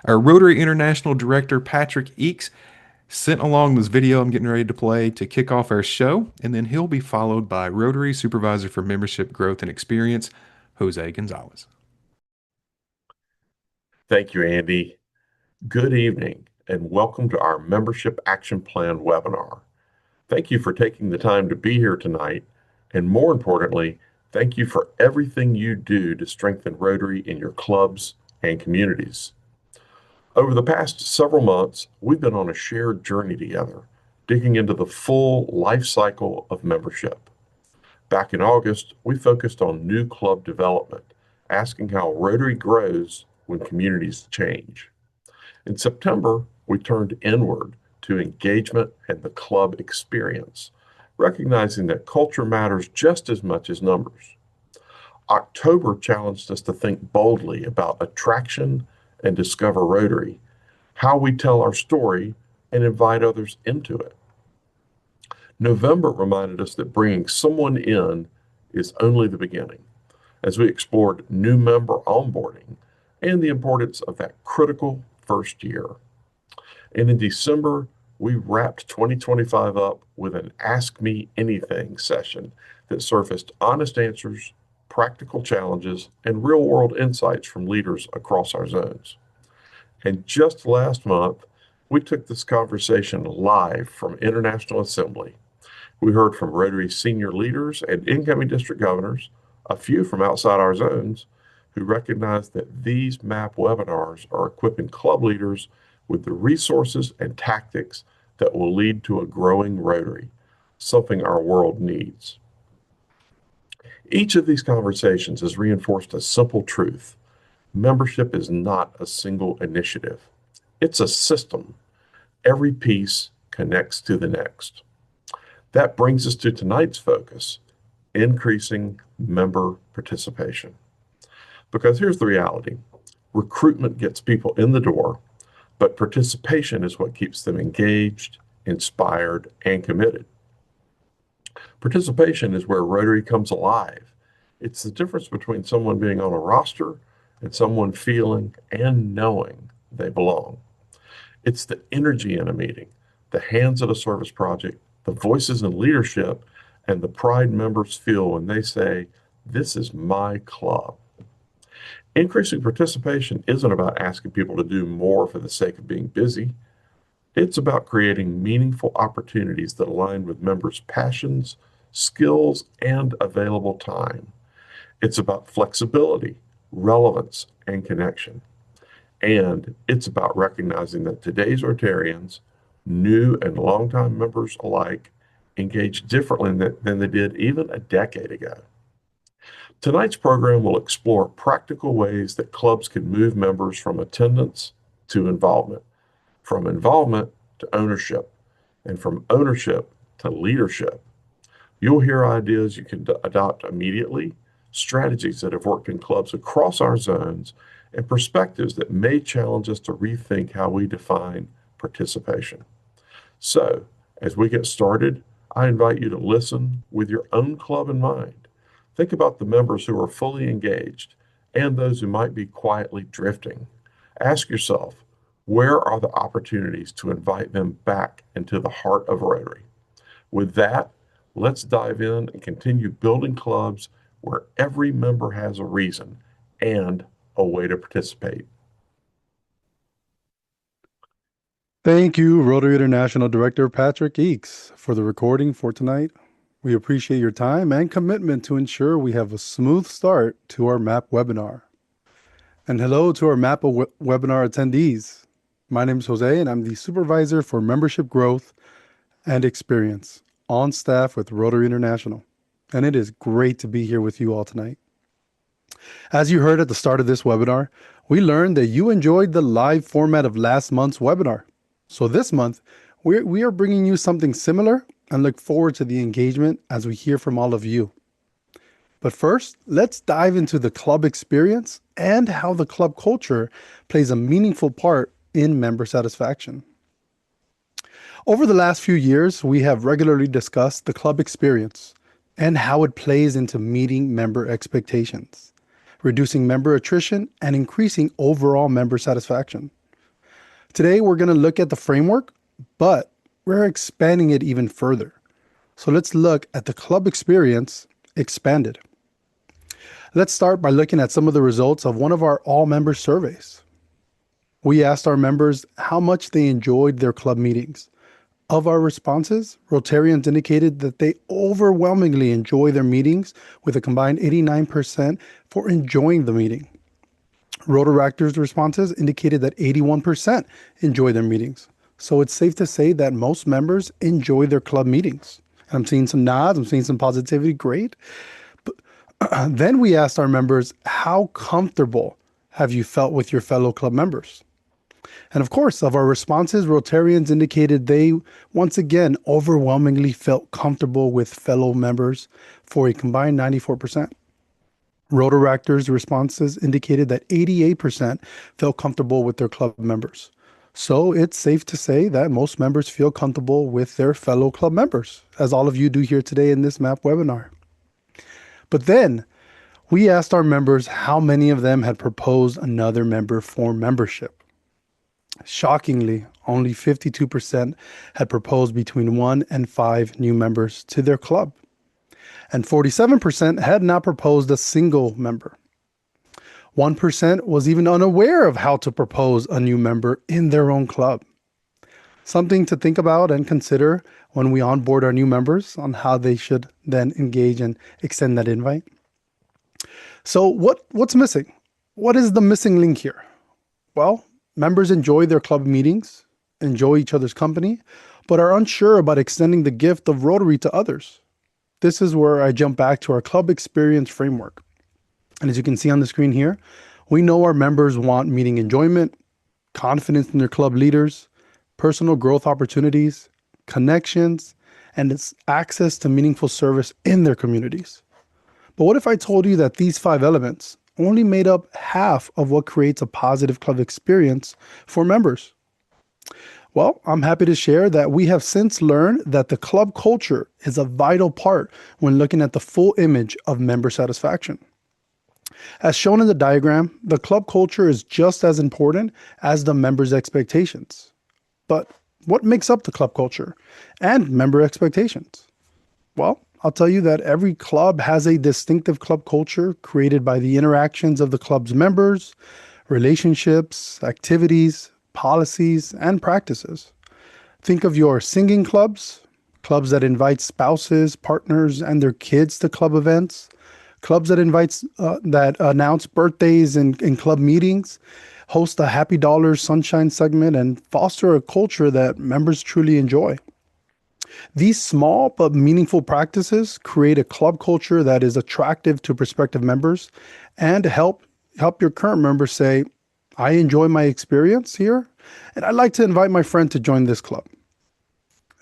Our Rotary International Director, Patrick Eakes, sent along this video I'm getting ready to play to kick off our show, and then he'll be followed by Rotary Supervisor for Membership Growth and Experience, Jose Gonzalez. Thank you, Andy. Good evening, and welcome to our Membership Action Plan webinar. Thank you for taking the time to be here tonight, and more importantly, thank you for everything you do to strengthen Rotary in your clubs and communities. Over the past several months, we've been on a shared journey together, digging into the full life cycle of membership. Back in August, we focused on new club development, asking how Rotary grows when communities change. In September, we turned inward to engagement and the club experience, recognizing that culture matters just as much as numbers. October challenged us to think boldly about attraction and discover Rotary, how we tell our story and invite others into it. November reminded us that bringing someone in is only the beginning, as we explored new member onboarding and the importance of that critical first year. And in December, we wrapped 2025 up with an Ask Me Anything session that surfaced honest answers, practical challenges, and real world insights from leaders across our zones. And just last month, we took this conversation live from International Assembly. We heard from Rotary senior leaders and incoming district governors, a few from outside our zones, who recognize that these MAP webinars are equipping club leaders with the resources and tactics that will lead to a growing Rotary, something our world needs. Each of these conversations has reinforced a simple truth. Membership is not a single initiative. It's a system. Every piece connects to the next. That brings us to tonight's focus, increasing member participation. Because here's the reality. Recruitment gets people in the door, but participation is what keeps them engaged, inspired, and committed. Participation is where Rotary comes alive. It's the difference between someone being on a roster and someone feeling and knowing they belong. It's the energy in a meeting, the hands at a service project, the voices in leadership, and the pride members feel when they say, "This is my club." Increasing participation isn't about asking people to do more for the sake of being busy. It's about creating meaningful opportunities that align with members' passions, skills, and available time. It's about flexibility, relevance, and connection. And it's about recognizing that today's Rotarians, new and longtime members alike, engage differently than they did even a decade ago. Tonight's program will explore practical ways that clubs can move members from attendance to involvement, from involvement to ownership, and from ownership to leadership. You'll hear ideas you can adopt immediately, strategies that have worked in clubs across our zones, and perspectives that may challenge us to rethink how we define participation. So, as we get started, I invite you to listen with your own club in mind. Think about the members who are fully engaged and those who might be quietly drifting. Ask yourself, where are the opportunities to invite them back into the heart of Rotary? With that, let's dive in and continue building clubs where every member has a reason and a way to participate. Thank you, Rotary International Director Patrick Eakes, for the recording for tonight. We appreciate your time and commitment to ensure we have a smooth start to our MAP webinar. And hello to our MAP webinar attendees. My name is Jose, and I'm the Supervisor for Membership Growth and Experience on staff with Rotary International. And it is great to be here with you all tonight. As you heard at the start of this webinar, we learned that you enjoyed the live format of last month's webinar. So this month, we are bringing you something similar and look forward to the engagement as we hear from all of you. But first, let's dive into the club experience and how the club culture plays a meaningful part in member satisfaction. Over the last few years, we have regularly discussed the club experience and how it plays into meeting member expectations, reducing member attrition, and increasing overall member satisfaction. Today, we're going to look at the framework, but we're expanding it even further. So let's look at the club experience expanded. Let's start by looking at some of the results of one of our all-member surveys. We asked our members how much they enjoyed their club meetings. Of our responses, Rotarians indicated that they overwhelmingly enjoy their meetings, with a combined 89% for enjoying the meeting. Rotaractors' responses indicated that 81% enjoy their meetings. So it's safe to say that most members enjoy their club meetings. I'm seeing some nods, I'm seeing some positivity, great. Then we asked our members, how comfortable have you felt with your fellow club members? And of course, of our responses, Rotarians indicated they once again overwhelmingly felt comfortable with fellow members for a combined 94%. Rotaractors' responses indicated that 88% felt comfortable with their club members. So it's safe to say that most members feel comfortable with their fellow club members, as all of you do here today in this MAP webinar. But then we asked our members how many of them had proposed another member for membership. Shockingly, only 52% had proposed between 1 and 5 new members to their club, and 47% had not proposed a single member. 1% was even unaware of how to propose a new member in their own club. Something to think about and consider when we onboard our new members on how they should then engage and extend that invite. So what's missing? What is the missing link here? Well, members enjoy their club meetings, enjoy each other's company, but are unsure about extending the gift of Rotary to others. This is where I jump back to our club experience framework. And as you can see on the screen here, we know our members want meeting enjoyment, confidence in their club leaders, personal growth opportunities, connections, and it's access to meaningful service in their communities. But what if I told you that these 5 elements only made up half of what creates a positive club experience for members? Well, I'm happy to share that we have since learned that the club culture is a vital part when looking at the full image of member satisfaction. As shown in the diagram, the club culture is just as important as the members' expectations. But what makes up the club culture and member expectations? Well, I'll tell you that every club has a distinctive club culture created by the interactions of the club's members, relationships, activities, policies, and practices. Think of your singing clubs, clubs that invite spouses, partners, and their kids to club events, clubs that announce birthdays in club meetings, host a Happy Dollars Sunshine segment, and foster a culture that members truly enjoy. These small but meaningful practices create a club culture that is attractive to prospective members and help your current members say, I enjoy my experience here, and I'd like to invite my friend to join this club.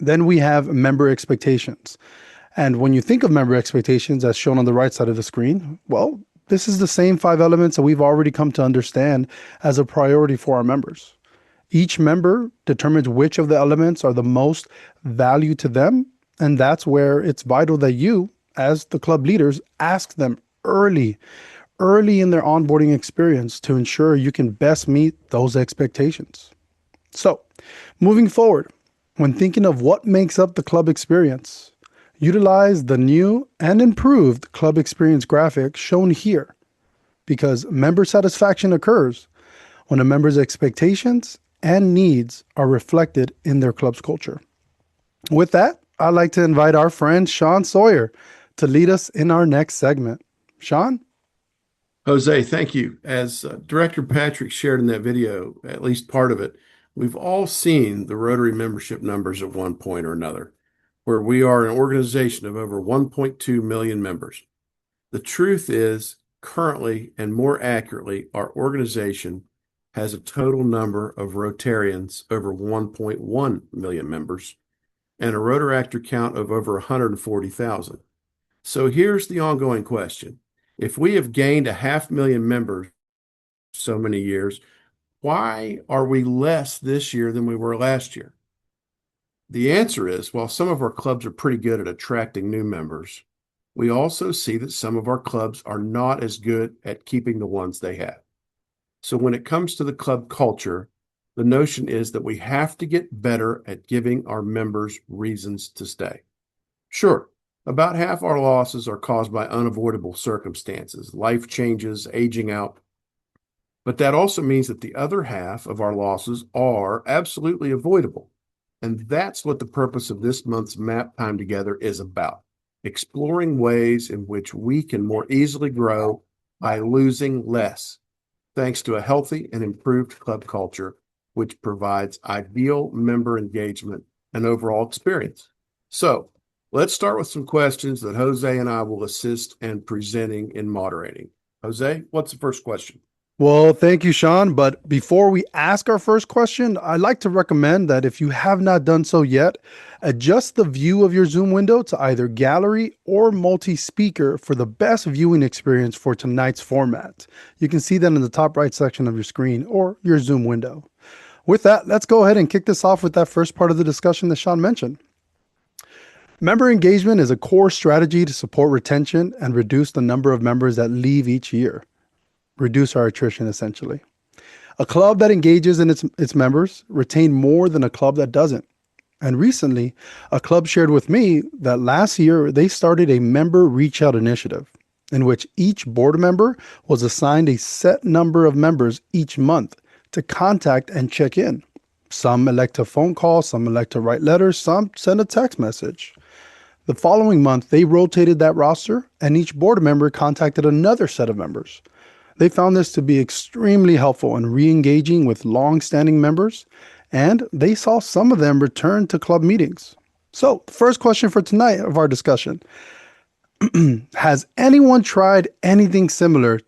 Then we have member expectations. And when you think of member expectations, as shown on the right side of the screen, well, this is the same 5 elements that we've already come to understand as a priority for our members. Each member determines which of the elements are the most value to them, and that's where it's vital that you, as the club leaders, ask them early in their onboarding experience to ensure you can best meet those expectations. So, moving forward, when thinking of what makes up the club experience, utilize the new and improved club experience graphic shown here, because member satisfaction occurs when a member's expectations and needs are reflected in their club's culture. With that, I'd like to invite our friend Sean Sawyer to lead us in our next segment. Sean? Jose, thank you. As Director Patrick shared in that video, at least part of it, we've all seen the Rotary membership numbers at one point or another, where we are an organization of over 1.2 million members. The truth is, currently and more accurately, our organization has a total number of Rotarians over 1.1 million members and a Rotaractor count of over 140,000. So here's the ongoing question. If we have gained 500,000 members so many years, why are we less this year than we were last year? The answer is, while some of our clubs are pretty good at attracting new members, we also see that some of our clubs are not as good at keeping the ones they have. So when it comes to the club culture, The notion is that we have to get better at giving our members reasons to stay. Sure, about half our losses are caused by unavoidable circumstances, life changes, aging out. But that also means that the other half of our losses are absolutely avoidable. And that's what the purpose of this month's MAP Time Together is about, exploring ways in which we can more easily grow by losing less, thanks to a healthy and improved club culture, which provides ideal member engagement and overall experience. So let's start with some questions that Jose and I will assist in presenting and moderating. Jose, what's the first question? Well, thank you, Sean. But before we ask our first question, I'd like to recommend that if you have not done so yet, adjust the view of your Zoom window to either gallery or multi-speaker for the best viewing experience for tonight's format. You can see that in the top right section of your screen or your Zoom window. With that, let's go ahead and kick this off with that first part of the discussion that Sean mentioned. Member engagement is a core strategy to support retention and reduce the number of members that leave each year. Reduce our attrition, essentially. A club that engages in its members retain more than a club that doesn't. And recently, a club shared with me that last year they started a member reach out initiative in which each board member was assigned a set number of members each month to contact and check in. Some elect to phone call, some elect to write letters, some send a text message. The following month, they rotated that roster and each board member contacted another set of members. They found this to be extremely helpful in re-engaging with long-standing members, and they saw some of them return to club meetings. So, the first question for tonight of our discussion, has anyone tried anything similar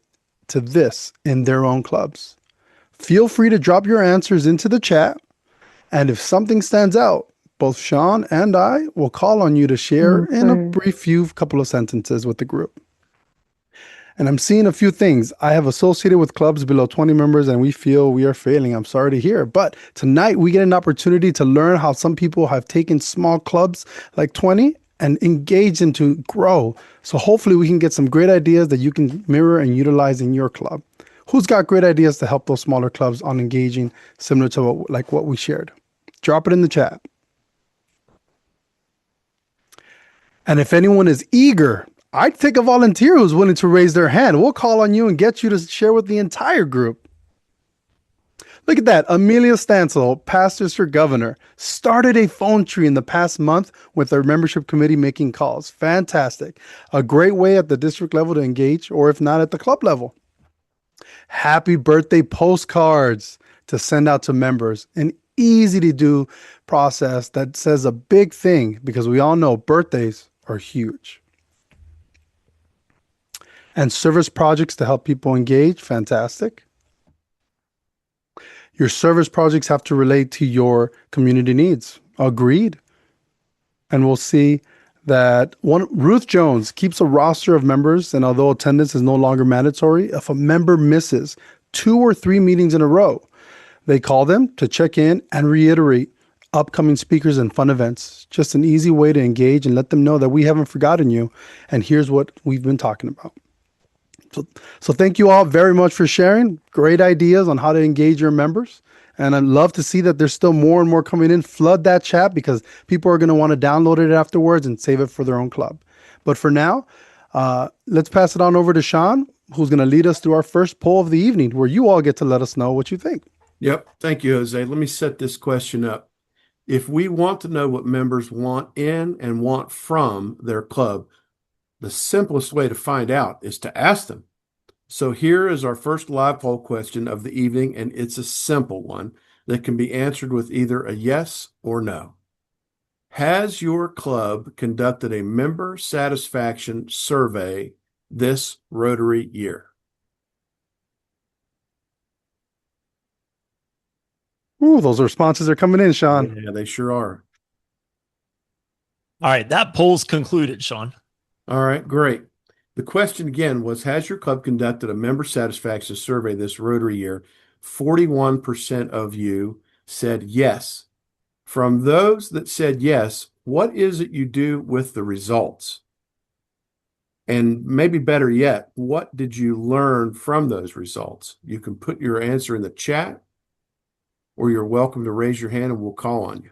to this in their own clubs? Feel free to drop your answers into the chat, and if something stands out, both Sean and I will call on you to share in a brief couple of sentences with the group. And I'm seeing a few things. I have associated with clubs below 20 members and we feel we are failing. I'm sorry to hear. But tonight we get an opportunity to learn how some people have taken small clubs like 20 and engaged them to grow. So hopefully we can get some great ideas that you can mirror and utilize in your club. Who's got great ideas to help those smaller clubs on engaging similar to what we shared? Drop it in the chat. And if anyone is eager, I'd take a volunteer who's willing to raise their hand. We'll call on you and get you to share with the entire group. Look at that. Amelia Stansel, Pastors for Governor, started a phone tree in the past month with our membership committee making calls. Fantastic. A great way at the district level to engage, or if not at the club level. Happy birthday postcards to send out to members. An easy to do process that says a big thing because we all know birthdays are huge. And service projects to help people engage. Fantastic. Your service projects have to relate to your community needs. Agreed. And we'll see that Ruth Jones keeps a roster of members, and although attendance is no longer mandatory, if a member misses 2 or 3 meetings in a row, they call them to check in and reiterate upcoming speakers and fun events. Just an easy way to engage and let them know that we haven't forgotten you, and here's what we've been talking about. So thank you all very much for sharing. Great ideas on how to engage your members. And I'd love to see that there's still more and more coming in. Flood that chat because people are going to want to download it afterwards and save it for their own club. But for now, let's pass it on over to Sean, who's going to lead us through our first poll of the evening, where you all get to let us know what you think. Yep. Thank you, Jose. Let me set this question up. If we want to know what members want in and want from their club, the simplest way to find out is to ask them. So here is our first live poll question of the evening, and it's a simple one that can be answered with either a yes or no. Has your club conducted a member satisfaction survey this Rotary year? Ooh, those responses are coming in, Sean. Yeah, they sure are. All right, that poll's concluded, Sean. All right, great. The question again was, has your club conducted a member satisfaction survey this Rotary year? 41% of you said yes. From those that said yes, what is it you do with the results? And maybe better yet, what did you learn from those results? You can put your answer in the chat, or you're welcome to raise your hand and we'll call on you.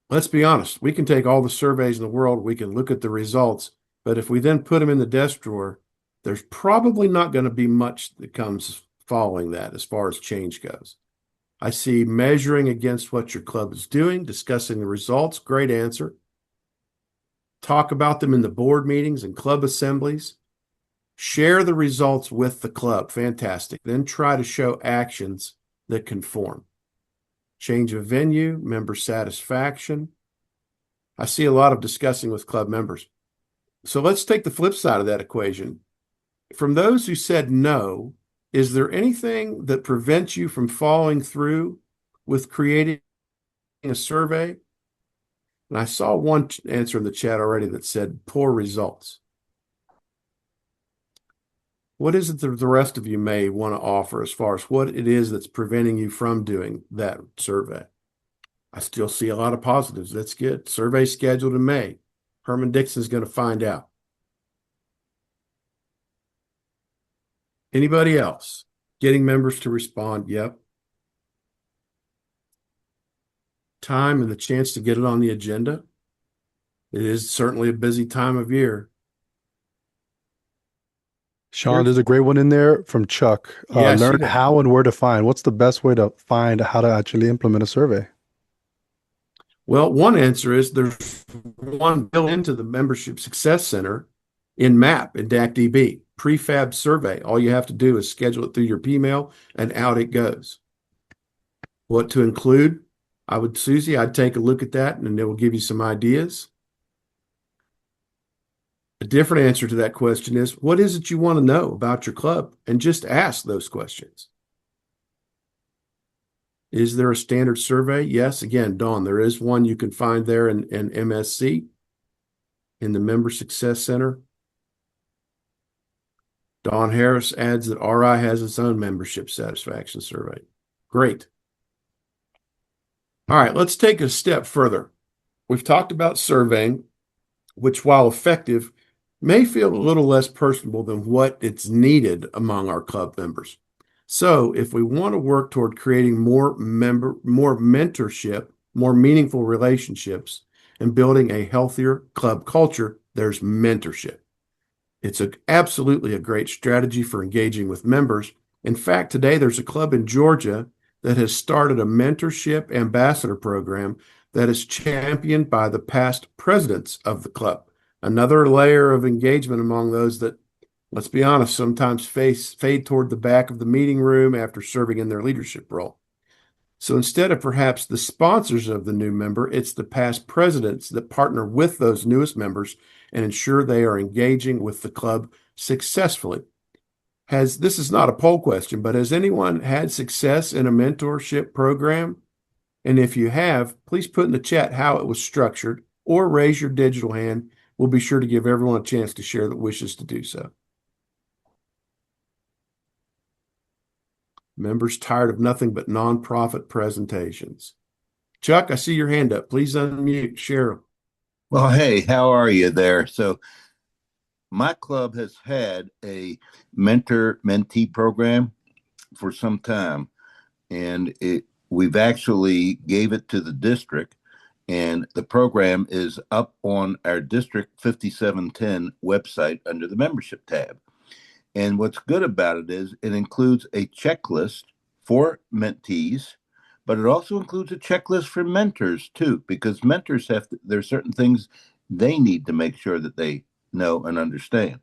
Let's be honest, we can take all the surveys in the world, we can look at the results, but if we then put them in the desk drawer, there's probably not going to be much that comes following that as far as change goes. I see measuring against what your club is doing, discussing the results, great answer. Talk about them in the board meetings and club assemblies. Share the results with the club, fantastic. Then try to show actions that conform. Change of venue, member satisfaction. I see a lot of discussing with club members. So let's take the flip side of that equation. From those who said no, is there anything that prevents you from following through with creating a survey? And I saw one answer in the chat already that said poor results. What is it that the rest of you may want to offer as far as what it is that's preventing you from doing that survey? I still see a lot of positives. That's good. Survey scheduled in May. Herman Dixon's going to find out. Anybody else? Getting members to respond, yep. Time and the chance to get it on the agenda. It is certainly a busy time of year. Sean, there's a great one in there from Chuck. Yeah, I see Learn that. how and where to find. What's the best way to find how to actually implement a survey? Well, one answer is there's one built into the Membership Success Center in MAP in DACDB, prefab survey. All you have to do is schedule it through your Pmail and out it goes. What to include? Susie, I'd take a look at that and it will give you some ideas. A different answer to that question is, what is it you want to know about your club? And just ask those questions. Is there a standard survey? Yes. Again, Dawn, there is one you can find there in MSC, in the Member Success Center. Dawn Harris adds that RI has its own membership satisfaction survey. Great. All right, let's take a step further. We've talked about surveying, which, while effective, may feel a little less personable than what it's needed among our club members. So if we want to work toward creating more mentorship, more meaningful relationships, and building a healthier club culture, there's mentorship. It's absolutely a great strategy for engaging with members. In fact, today there's a club in Georgia that has started a mentorship ambassador program that is championed by the past presidents of the club. Another layer of engagement among those that, let's be honest, sometimes fade toward the back of the meeting room after serving in their leadership role. So instead of perhaps the sponsors of the new member, it's the past presidents that partner with those newest members and ensure they are engaging with the club successfully. This is not a poll question, but has anyone had success in a mentorship program? And if you have, please put in the chat how it was structured or raise your digital hand. We'll be sure to give everyone a chance to share that wishes to do so. Members tired of nothing but nonprofit presentations. Chuck, I see your hand up. Please unmute. Share. Well, hey, how are you there? So my club has had a mentor-mentee program for some time, and we've actually gave it to the district, and the program is up on our District 5710 website under the membership tab. And what's good about it is it includes a checklist for mentees, but it also includes a checklist for mentors too, because mentors there's certain things they need to make sure that they know and understand.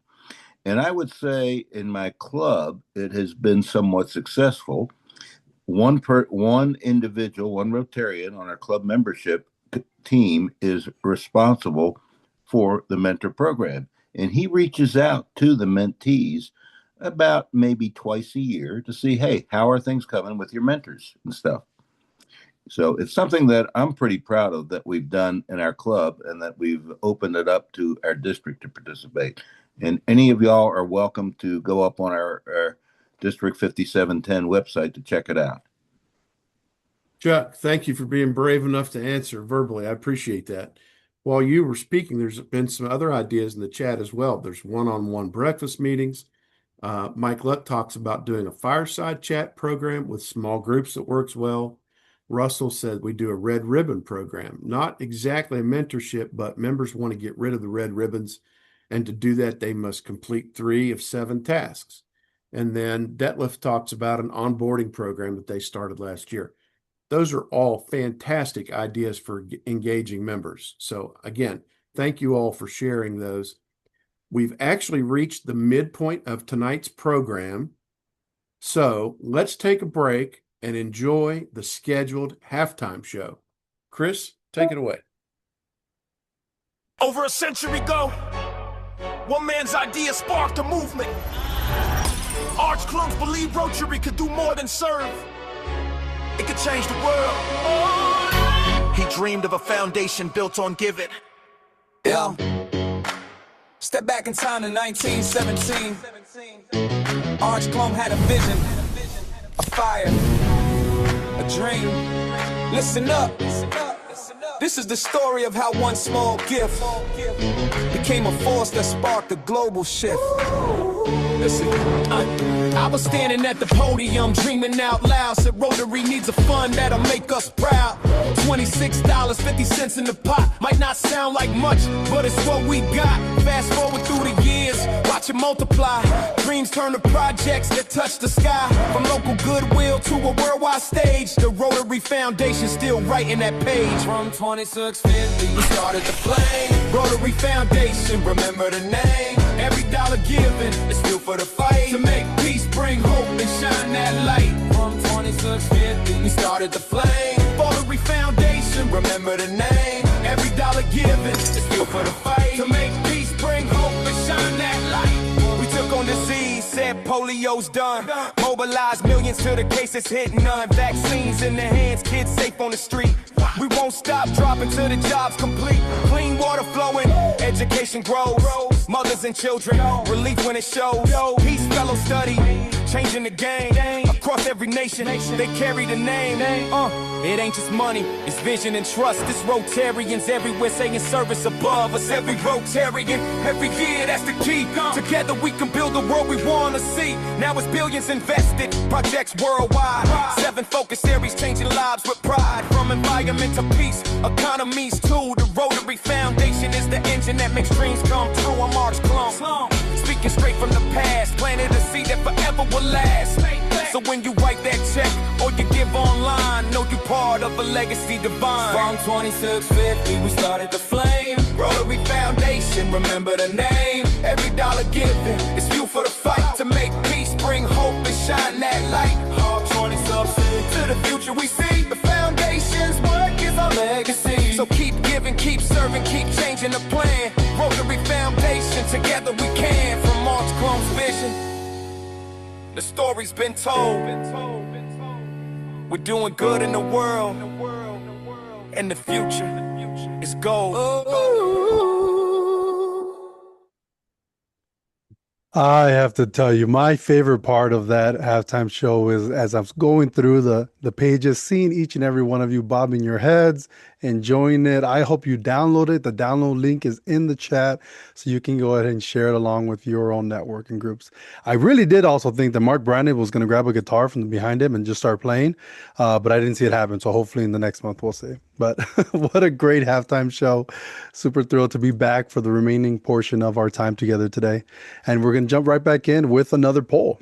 And I would say in my club, it has been somewhat successful. One individual, one Rotarian on our club membership team is responsible for the mentor program. And he reaches out to the mentees about maybe twice a year to see, hey, how are things coming with your mentors and stuff. So it's something that I'm pretty proud of that we've done in our club and that we've opened it up to our district to participate. And any of y'all are welcome to go up on our District 5710 website to check it out. Chuck, thank you for being brave enough to answer verbally. I appreciate that. While you were speaking, there's been some other ideas in the chat as well. There's one-on-one breakfast meetings. Mike Lutt talks about doing a fireside chat program with small groups that works well. Russell said we do a red ribbon program, not exactly a mentorship, but members want to get rid of the red ribbons. And to do that, they must complete 3 of 7 tasks. And then Detlef talks about an onboarding program that they started last year. Those are all fantastic ideas for engaging members. So again, thank you all for sharing those. We've actually reached the midpoint of tonight's program. So let's take a break and enjoy the scheduled halftime show. Chris, take it away. Over a century ago, one man's idea sparked a movement. Arch clones believed Rotary could do more than serve. It could change the world. He dreamed of a foundation built on giving. Yeah. Step back in time to 1917. Arch Clone had a vision, a fire, a dream. Listen up. This is the story of how one small gift became a force that sparked a global shift. Listen, I was standing at the podium dreaming out loud. Said Rotary needs a fund that'll make us proud. $26.50 in the pot might not sound like much, but it's what we got. Fast forward through the years, watch it multiply. Dreams turn to projects that touch the sky. From local goodwill to a worldwide stage, the Rotary Foundation still writing that page. From 2650 we started the flame. Rotary Foundation, remember the name. Every dollar given is still for the fight. To make peace, bring hope, and shine that light. From 2650 we started the flame. Rotary Foundation, remember the name. Every dollar given is still for the fight. To make peace, bring hope, and shine that light. We took on disease, said polio's done. Mobilized millions till the cases hit none. Vaccines in the hands, kids safe on the street. We won't stop dropping till the job's complete. Clean water flowing, education grows. Mothers and children, relief when it shows. Peace, fellow study, changing the game. Across every nation, they carry the name. It ain't just money, it's vision and trust. This Rotarians everywhere saying service above us. Every Rotarian, every year, that's the key. Together we can build the world we wanna see. Now it's billions invested, projects worldwide. 7 focus areas changing lives with pride. From environment to peace, economies too. The Rotary Foundation is the engine that makes dreams come true. I'm Arch Clone, speaking straight from the past. Planted a seed that forever will last. So when you write that check or you give online, know you part of a legacy divine. From 2650 we started the flame. Rotary Foundation, remember the name. Every dollar given is fuel for the fight. To make peace, bring hope, and shine that light. All 20 subsidies to the future we see. The foundation's work is our legacy. So keep giving, keep serving, keep changing the plan. Rotary Foundation, together we can. From Arch Clone's vision, the story's been told. We're doing good in the world, and the future is gold. I have to tell you, my favorite part of that halftime show is as I'm going through the pages, seeing each and every one of you bobbing your heads, enjoying it. I hope you download it. The download link is in the chat, so you can go ahead and share it along with your own networking groups. I really did also think that Mark Brandon was going to grab a guitar from behind him and just start playing, but I didn't see it happen. So hopefully in the next month we'll see. But what a great halftime show. Super thrilled to be back for the remaining portion of our time together today. And we're going to jump right back in with another poll.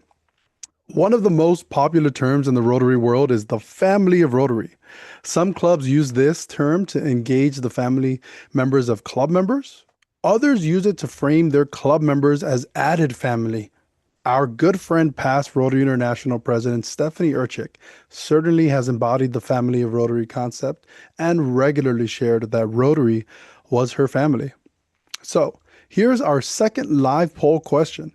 One of the most popular terms in the Rotary world is the family of Rotary. Some clubs use this term to engage the family members of club members. Others use it to frame their club members as added family. Our good friend, past Rotary International President Stephanie Urchik, certainly has embodied the family of Rotary concept and regularly shared that Rotary was her family. So here's our second live poll question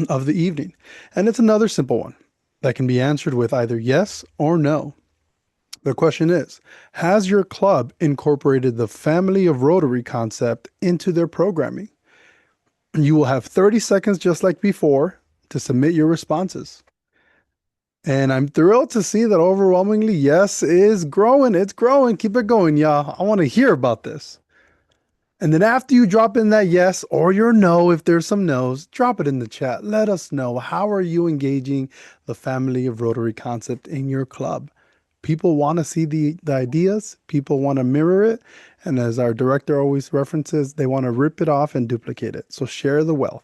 of the evening, and it's another simple one that can be answered with either yes or no. The question is, has your club incorporated the family of Rotary concept into their programming? You will have 30 seconds just like before to submit your responses. And I'm thrilled to see that overwhelmingly yes is growing. It's growing. Keep it going, y'all. I want to hear about this. And then after you drop in that yes or your no, if there's some no's, drop it in the chat. Let us know, how are you engaging the family of Rotary concept in your club? People want to see the ideas, people want to mirror it. And as our director always references, they want to rip it off and duplicate it. So share the wealth.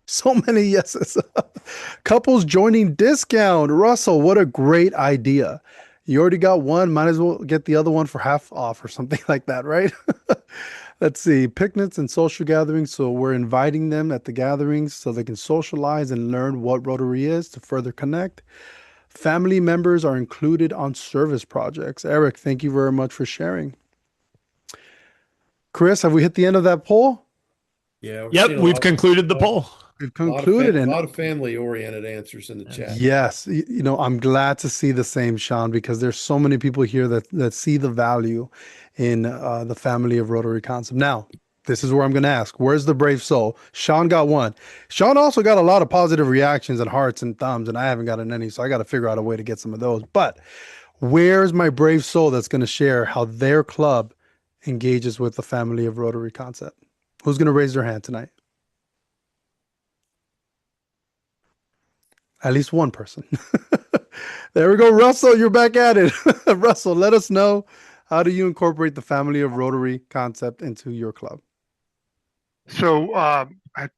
So many yeses. Couples joining discount. Russell, what a great idea. You already got one, might as well get the other one for half off or something like that, right? Let's see, picnics and social gatherings. So we're inviting them at the gatherings so they can socialize and learn what Rotary is to further connect. Family members are included on service projects. Eric, thank you very much for sharing. Chris, have we hit the end of that poll? Yeah, we're Yep, seeing we've concluded the poll. We've a lot concluded, a and lot of family-oriented answers in the chat. yes, I'm glad to see the same, Sean, because there's so many people here that see the value in the family of Rotary concept. Now, this is where I'm going to ask, where's the brave soul? Sean got one. Sean also got a lot of positive reactions and hearts and thumbs, and I haven't gotten any, so I got to figure out a way to get some of those. But where's my brave soul that's going to share how their club engages with the family of Rotary concept? Who's going to raise their hand tonight? At least one person. There we go. Russell, you're back at it. Russell, let us know, how do you incorporate the family of Rotary concept into your club? So I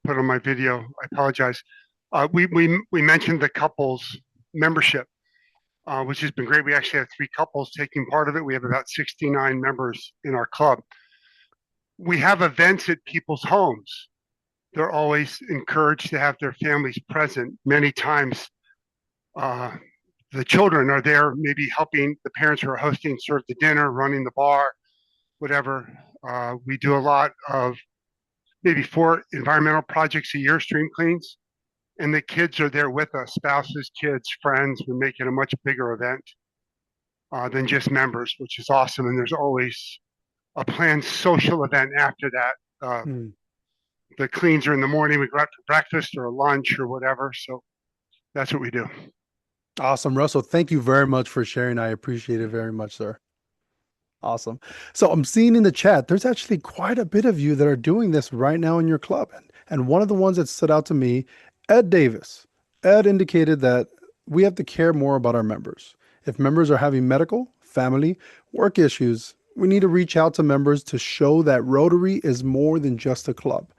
put on my video. I apologize. We mentioned the couples membership, which has been great. We actually have 3 couples taking part of it. We have about 69 members in our club. We have events at people's homes. They're always encouraged to have their families present. Many times, the children are there, maybe helping the parents who are hosting serve the dinner, running the bar, whatever. We do a lot of maybe 4 environmental projects a year, stream cleans, and the kids are there with us, spouses, kids, friends. We make it a much bigger event than just members, which is awesome. And there's always a planned social event after that. The cleans are in the morning. We go out for breakfast or lunch or whatever. So that's what we do. Awesome, Russell. Thank you very much for sharing. I appreciate it very much, sir. Awesome. So I'm seeing in the chat, there's actually quite a bit of you that are doing this right now in your club. And one of the ones that stood out to me, Ed Davis. Ed indicated that we have to care more about our members. If members are having medical, family, work issues, we need to reach out to members to show that Rotary is more than just a club.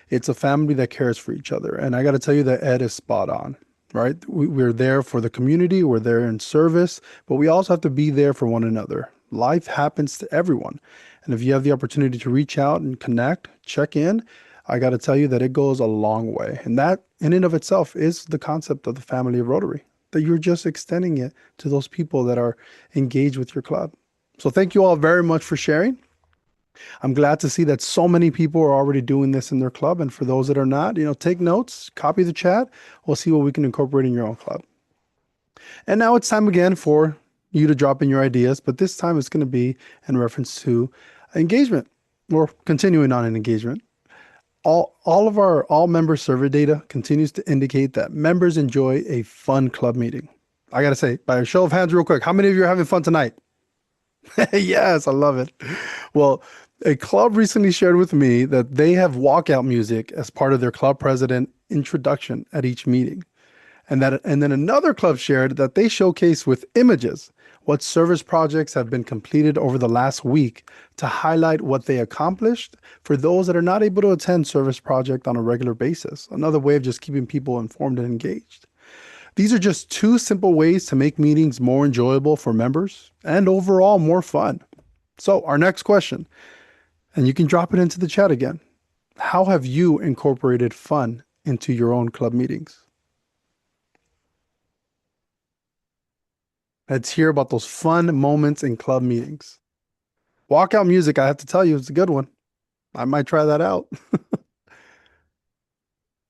It's a family that cares for each other. And I got to tell you that Ed is spot on, right? We're there for the community, we're there in service, but we also have to be there for one another. Life happens to everyone. And if you have the opportunity to reach out and connect, check in, I got to tell you that it goes a long way. And that in and of itself is the concept of the family of Rotary, that you're just extending it to those people that are engaged with your club. So thank you all very much for sharing. I'm glad to see that so many people are already doing this in their club. And for those that are not, take notes, copy the chat. We'll see what we can incorporate in your own club. And now it's time again for you to drop in your ideas, but this time it's going to be in reference to engagement. We're continuing on an engagement. All member survey data continues to indicate that members enjoy a fun club meeting. I got to say, by a show of hands real quick, how many of you are having fun tonight? Yes, I love it. Well, a club recently shared with me that they have walkout music as part of their club president introduction at each meeting. And then another club shared that they showcase with images what service projects have been completed over the last week to highlight what they accomplished for those that are not able to attend service project on a regular basis. Another way of just keeping people informed and engaged. These are just 2 simple ways to make meetings more enjoyable for members and overall more fun. So our next question, and you can drop it into the chat again. How have you incorporated fun into your own club meetings? Let's hear about those fun moments in club meetings. Walkout music, I have to tell you, it's a good one. I might try that out.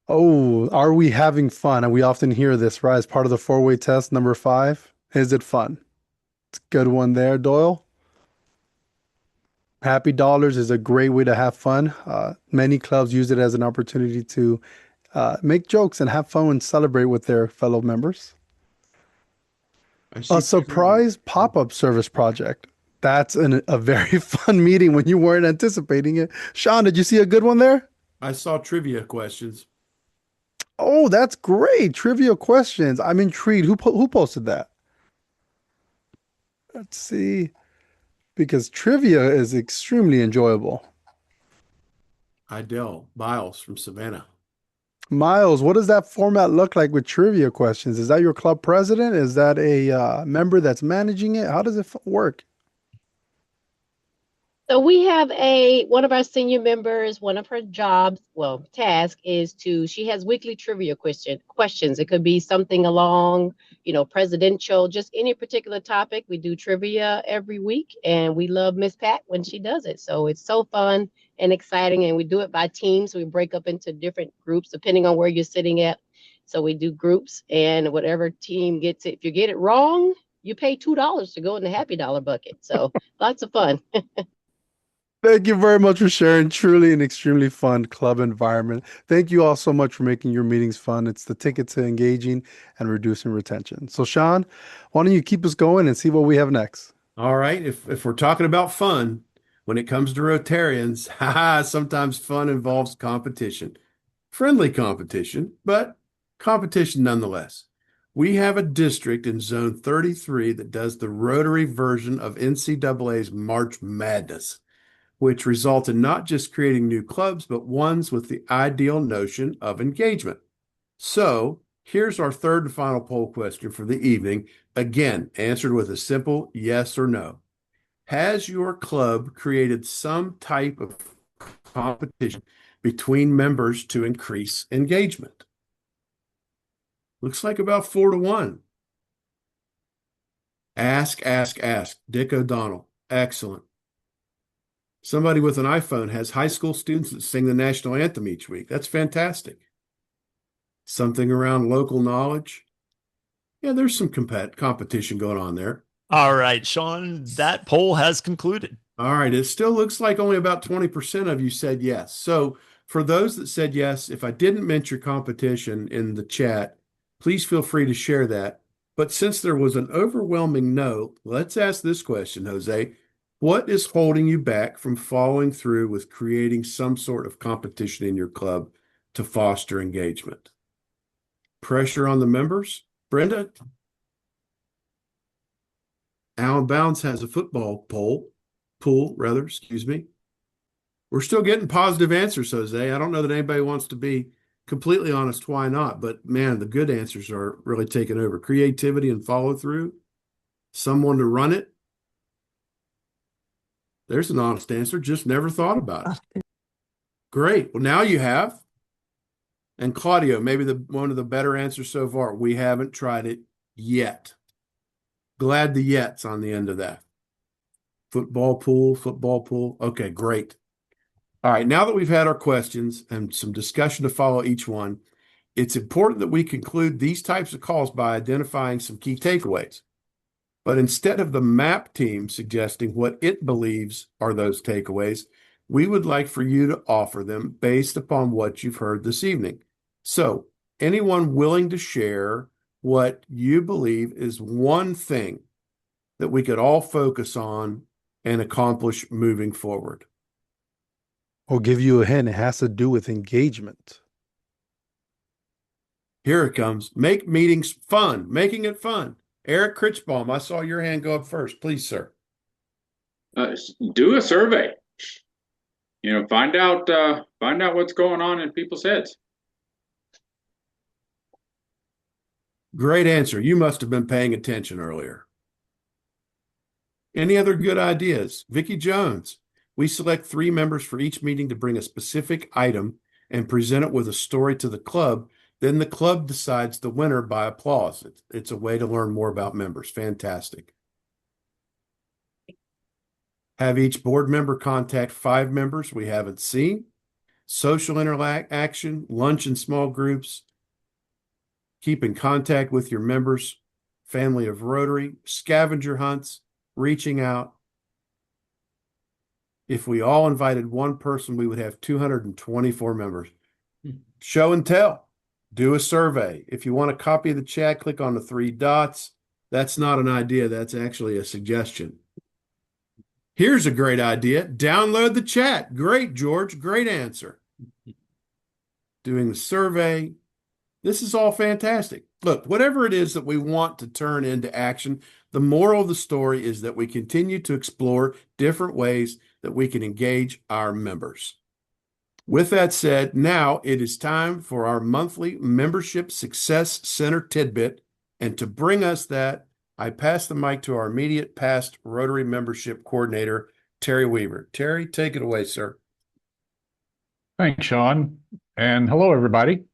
Oh, are we having fun? And we often hear this, right? As part of the 4-way test, number 5. Is it fun? It's a good one there, Doyle. Happy Dollars is a great way to have fun. Many clubs use it as an opportunity to make jokes and have fun and celebrate with their fellow members. A surprise pop-up service project. That's a very fun meeting when you weren't anticipating it. Sean, did you see a good one there? I saw trivia questions. Oh, that's great. Trivia questions. I'm intrigued. Who posted that? Let's see. Because trivia is extremely enjoyable. Idell Biles from Savannah. Miles, what does that format look like with trivia questions? Is that your club president? Is that a member that's managing it? How does it work? So we have one of our senior members, one of her jobs, well, task is she has weekly trivia questions. It could be something along, presidential, just any particular topic. We do trivia every week and we love Miss Pat when she does it. So it's so fun and exciting. And we do it by teams. We break up into different groups depending on where you're sitting at. So we do groups and whatever team gets it. If you get it wrong, you pay $2 to go in the happy dollar bucket. So lots of fun. Thank you very much for sharing. Truly an extremely fun club environment. Thank you all so much for making your meetings fun. It's the ticket to engaging and reducing retention. So, Sean, why don't you keep us going and see what we have next? All right. If we're talking about fun, when it comes to Rotarians, sometimes fun involves competition. Friendly competition, but competition nonetheless. We have a district in Zone 33 that does the Rotary version of NCAA's March Madness, which result in not just creating new clubs, but ones with the ideal notion of engagement. So here's our third and final poll question for the evening. Again, answered with a simple yes or no. Has your club created some type of competition between members to increase engagement? Looks like about 4-1. Ask, ask, ask. Dick O'Donnell. Excellent. Somebody with an iPhone has high school students that sing the national anthem each week. That's fantastic. Something around local knowledge. Yeah, there's some competition going on there. All right, Sean, that poll has concluded. All right, it still looks like only about 20% of you said yes. So for those that said yes, if I didn't mention your competition in the chat, please feel free to share that. But since there was an overwhelming no, let's ask this question, Jose. What is holding you back from following through with creating some sort of competition in your club to foster engagement? Pressure on the members? Brenda? Alan Bounds has a football pool, excuse me. We're still getting positive answers, Jose. I don't know that anybody wants to be completely honest why not, but man, the good answers are really taking over. Creativity and follow through, someone to run it. There's an honest answer. Just never thought about it. Great. Well, now you have. And Claudio, maybe one of the better answers so far. We haven't tried it yet. Glad the yet's on the end of that. Football pool. Okay, great. All right, now that we've had our questions and some discussion to follow each one, it's important that we conclude these types of calls by identifying some key takeaways. But instead of the MAP team suggesting what it believes are those takeaways, we would like for you to offer them based upon what you've heard this evening. So, anyone willing to share what you believe is one thing that we could all focus on and accomplish moving forward? I'll give you a hint. It has to do with engagement. Here it comes. Make meetings fun, making it fun. Eric Critchbaum, I saw your hand go up first. Please, sir. Do a survey. Find out what's going on in people's heads. Great answer. You must have been paying attention earlier. Any other good ideas? Vicki Jones. We select 3 members for each meeting to bring a specific item and present it with a story to the club. Then the club decides the winner by applause. It's a way to learn more about members. Fantastic. Have each board member contact 5 members we haven't seen. Social interaction, lunch in small groups. Keep in contact with your members, family of Rotary, scavenger hunts, reaching out. If we all invited one person, we would have 224 members. Show and tell. Do a survey. If you want a copy of the chat, click on the 3 dots. That's not an idea. That's actually a suggestion. Here's a great idea. Download the chat. Great, George. Great answer. Doing the survey. This is all fantastic. Look, whatever it is that we want to turn into action, the moral of the story is that we continue to explore different ways that we can engage our members. With that said, now it is time for our monthly Membership Success Center tidbit. And to bring us that, I pass the mic to our immediate past Rotary Membership Coordinator, Terry Weaver. Terry, take it away, sir. Thanks, Sean. And hello, everybody.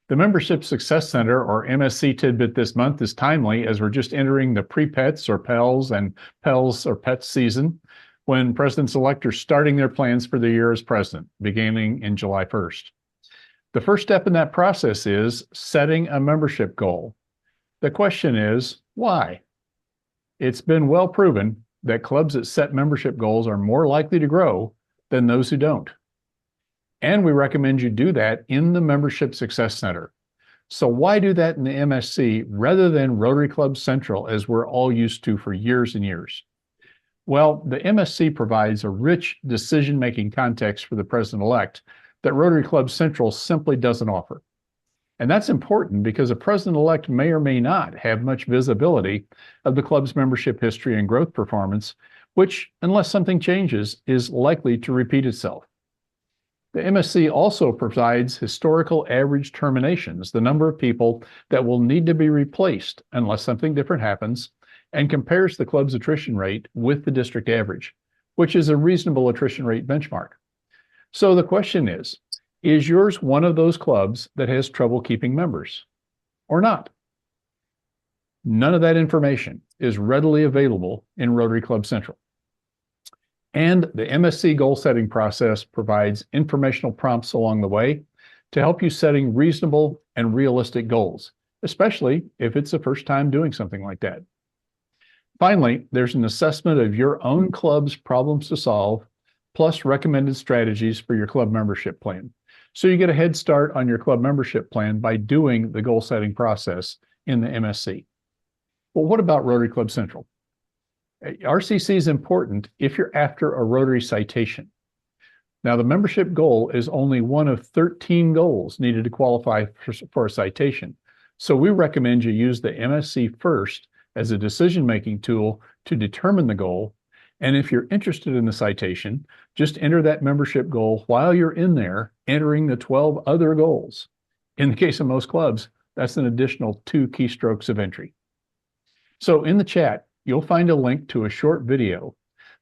The Membership Success Center, or MSC tidbit this month, is timely as we're just entering the pre-pets or PELS and PELS or PETS season, when presidents-elect are starting their plans for the year as president, beginning in July 1st. The first step in that process is setting a membership goal. The question is, why? It's been well proven that clubs that set membership goals are more likely to grow than those who don't. And we recommend you do that in the Membership Success Center. So why do that in the MSC rather than Rotary Club Central, as we're all used to for years and years? Well, the MSC provides a rich decision-making context for the president-elect that Rotary Club Central simply doesn't offer. And that's important because a president-elect may or may not have much visibility of the club's membership history and growth performance, which, unless something changes, is likely to repeat itself. The MSC also provides historical average terminations, the number of people that will need to be replaced unless something different happens, and compares the club's attrition rate with the district average, which is a reasonable attrition rate benchmark. So the question is yours one of those clubs that has trouble keeping members or not? None of that information is readily available in Rotary Club Central. And the MSC goal setting process provides informational prompts along the way to help you setting reasonable and realistic goals, especially if it's the first time doing something like that. Finally, there's an assessment of your own club's problems to solve, plus recommended strategies for your club membership plan. So you get a head start on your club membership plan by doing the goal setting process in the MSC. Well, what about Rotary Club Central? RCC is important if you're after a Rotary citation. Now, the membership goal is only one of 13 goals needed to qualify for a citation. So we recommend you use the MSC first as a decision-making tool to determine the goal. And if you're interested in the citation, just enter that membership goal while you're in there, entering the 12 other goals. In the case of most clubs, that's an additional 2 keystrokes of entry. So in the chat, you'll find a link to a short video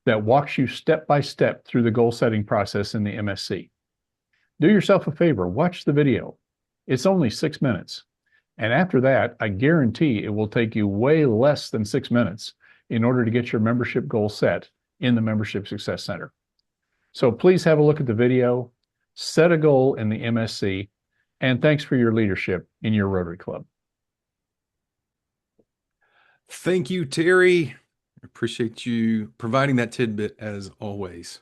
that walks you step by step through the goal setting process in the MSC. Do yourself a favor, watch the video. It's only 6 minutes. And after that, I guarantee it will take you way less than 6 minutes in order to get your membership goal set in the Membership Success Center. So please have a look at the video, set a goal in the MSC, and thanks for your leadership in your Rotary Club. Thank you, Terry. Appreciate you providing that tidbit as always.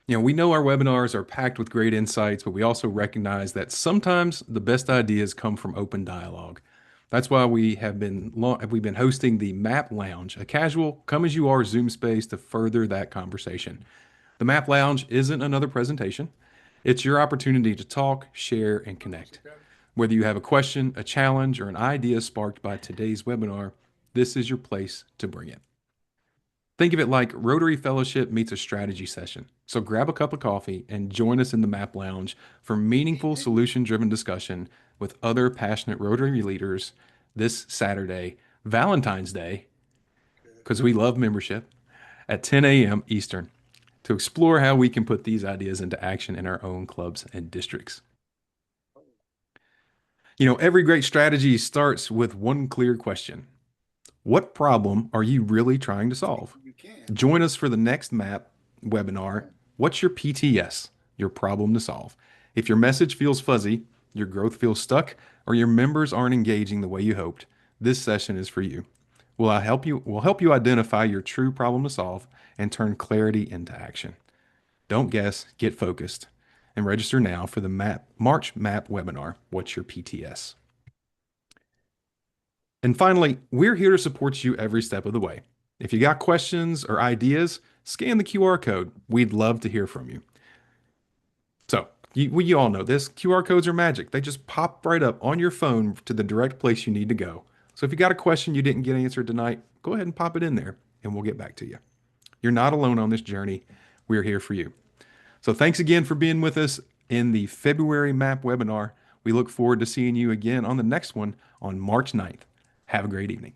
We know our webinars are packed with great insights, but we also recognize that sometimes the best ideas come from open dialogue. That's why we've been hosting the Map Lounge, a casual come-as-you-are Zoom space to further that conversation. The Map Lounge isn't another presentation. It's your opportunity to talk, share, and connect. Whether you have a question, a challenge, or an idea sparked by today's webinar, this is your place to bring it. Think of it like Rotary Fellowship meets a strategy session. So grab a cup of coffee and join us in the Map Lounge for meaningful solution-driven discussion with other passionate Rotary leaders this Saturday, Valentine's Day, because we love membership, at 10 a.m. Eastern, to explore how we can put these ideas into action in our own clubs and districts. Every great strategy starts with one clear question. What problem are you really trying to solve? Join us for the next MAP webinar. What's your PTS, your problem to solve? If your message feels fuzzy, your growth feels stuck, or your members aren't engaging the way you hoped, this session is for you. We'll help you identify your true problem to solve and turn clarity into action. Don't guess, get focused, and register now for the March MAP webinar, What's Your PTS? And finally, we're here to support you every step of the way. If you got questions or ideas, scan the QR code. We'd love to hear from you. So, you all know this. QR codes are magic. They just pop right up on your phone to the direct place you need to go. So if you got a question you didn't get answered tonight, go ahead and pop it in there and we'll get back to you. You're not alone on this journey. We're here for you. So thanks again for being with us in the February MAP webinar. We look forward to seeing you again on the next one on March 9th. Have a great evening.